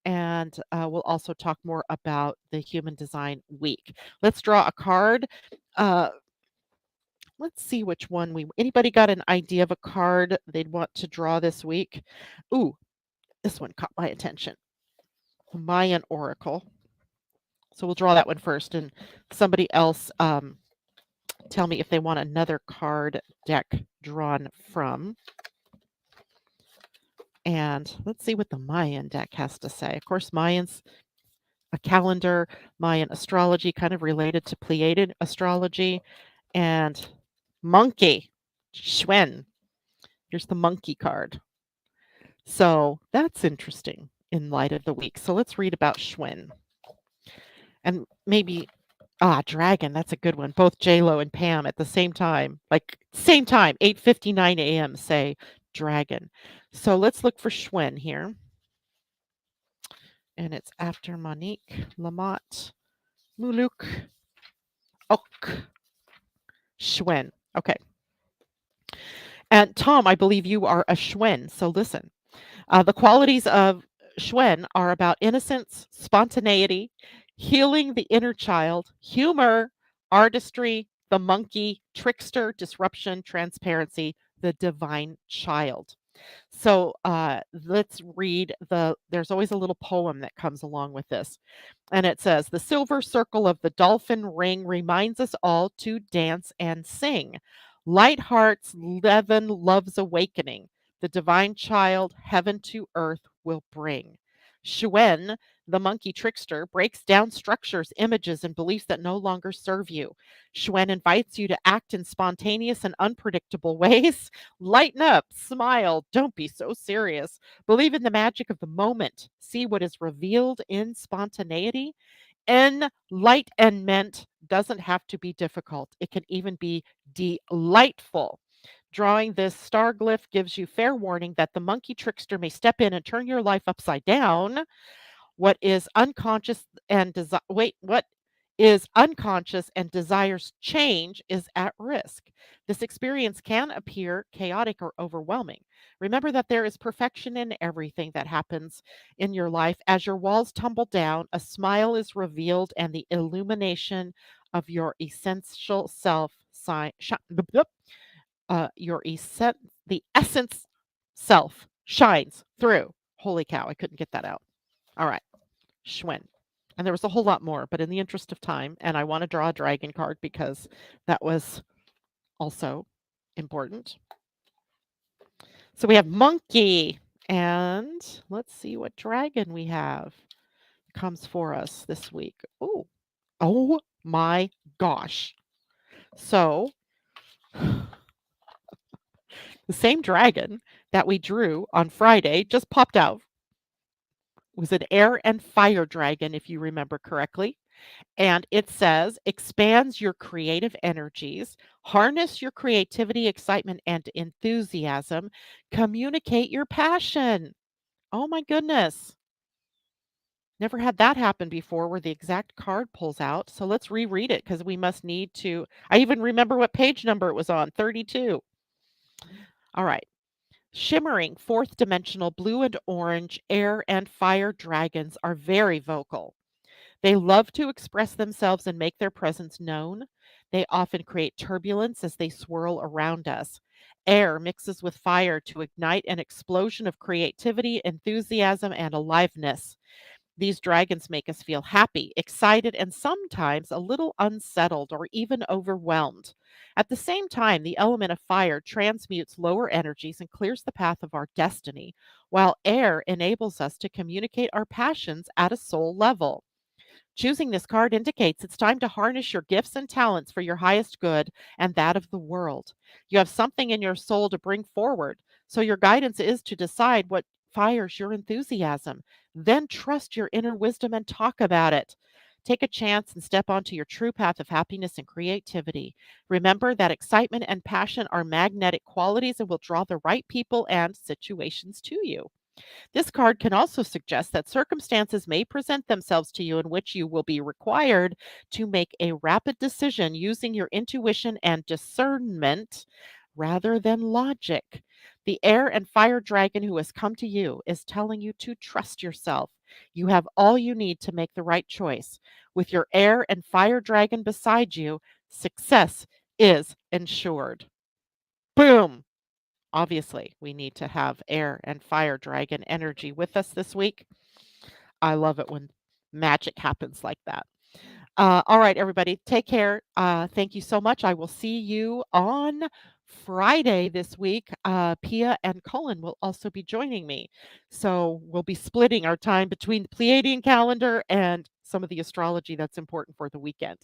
And we'll also talk more about the Human Design Week. Let's draw a card. Uh, let's see which one anybody got an idea of a card they'd want to draw this week? Ooh, this one caught my attention. Mayan Oracle. So we'll draw that one first, and somebody else tell me if they want another card deck drawn from. And let's see what the Mayan deck has to say. Of course, Mayans a calendar, Mayan astrology, kind of related to Pleiadian astrology, and monkey, Schwen. Here's the monkey card. So that's interesting in light of the week. So let's read about Schwen. And maybe dragon, that's a good one. Both J-Lo and Pam at the same time, like same time, 8:59 a.m. say dragon. So let's look for Schwen here. And it's after Monique, Lamont, Muluk, Ok, Schwen. Okay. And Tom, I believe you are a Schwen. So listen. The qualities of Schwen are about innocence, spontaneity, healing the inner child, humor, artistry, the monkey, trickster, disruption, transparency, the divine child. So let's read there's always a little poem that comes along with this. And it says, the silver circle of the dolphin ring reminds us all to dance and sing. Light hearts leaven love's awakening. The divine child, heaven to earth, will bring. Shuen, the monkey trickster, breaks down structures, images, and beliefs that no longer serve you. Shuen invites you to act in spontaneous and unpredictable ways. Lighten up, smile, don't be so serious. Believe in the magic of the moment. See what is revealed in spontaneity. Enlightenment doesn't have to be difficult, it can even be delightful. Drawing this star glyph gives you fair warning that the monkey trickster may step in and turn your life upside down. What is unconscious and what is unconscious and desires change is at risk. This experience can appear chaotic or overwhelming. Remember that there is perfection in everything that happens in your life. As your walls tumble down, a smile is revealed, and the illumination of your essential self the essence self shines through. Holy cow, I couldn't get that out. All right. Schwen. And there was a whole lot more, but in the interest of time, and I want to draw a dragon card because that was also important. So we have monkey, and let's see what dragon we have comes for us this week. Oh my gosh. So the same dragon that we drew on Friday just popped out. It was an air and fire dragon, if you remember correctly. And it says, expands your creative energies, harness your creativity, excitement, and enthusiasm, communicate your passion. Oh my goodness. Never had that happen before where the exact card pulls out. So let's reread it because we must need to. I even remember what page number it was on 32. All right. Shimmering fourth dimensional blue and orange air and fire dragons are very vocal. They love to express themselves and make their presence known. They often create turbulence as they swirl around us. Air mixes with fire to ignite an explosion of creativity, enthusiasm, and aliveness. These dragons make us feel happy, excited, and sometimes a little unsettled or even overwhelmed. At the same time, the element of fire transmutes lower energies and clears the path of our destiny, while air enables us to communicate our passions at a soul level. Choosing this card indicates it's time to harness your gifts and talents for your highest good and that of the world. You have something in your soul to bring forward, so your guidance is to decide what fires your enthusiasm. Then trust your inner wisdom and talk about it. Take a chance and step onto your true path of happiness and creativity. Remember that excitement and passion are magnetic qualities and will draw the right people and situations to you. This card can also suggest that circumstances may present themselves to you in which you will be required to make a rapid decision using your intuition and discernment rather than logic. The air and fire dragon who has come to you is telling you to trust yourself. You have all you need to make the right choice. With your air and fire dragon beside you, success is ensured. Boom! Obviously, we need to have air and fire dragon energy with us this week. I love it when magic happens like that. All right, everybody, take care. Thank you so much. I will see you on Friday this week. Pia and Colin will also be joining me. So we'll be splitting our time between the Pleiadian calendar and some of the astrology that's important for the weekend.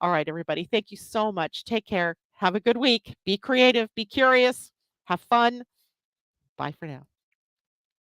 All right, everybody. Thank you so much. Take care. Have a good week. Be creative. Be curious. Have fun. Bye for now.